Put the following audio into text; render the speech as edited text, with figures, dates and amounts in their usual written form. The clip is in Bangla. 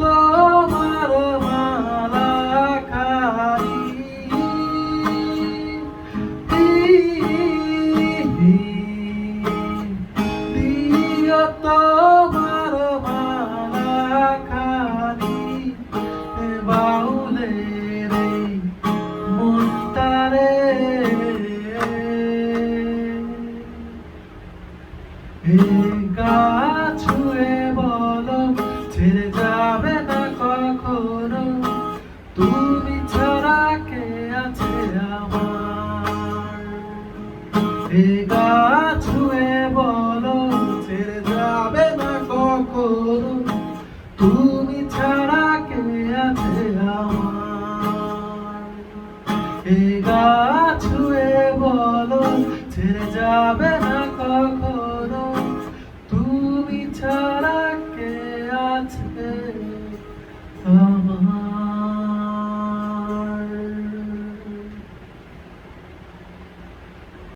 তোমার মালা খানি দিও তোমার মালা খানি বাউলে রে মনটারে গাছ ছুঁয়ে বলো ছেড়ে যাবে না কখনো, তুমি ছাড়া কে আছে আমার। গাছ ছুঁয়ে বলো ছেড়ে যাবে না কখনো, তুমি ছাড়া কে আছে আমার। গাছ ছুঁয়ে বলো ছেড়ে যাবে না কখনো।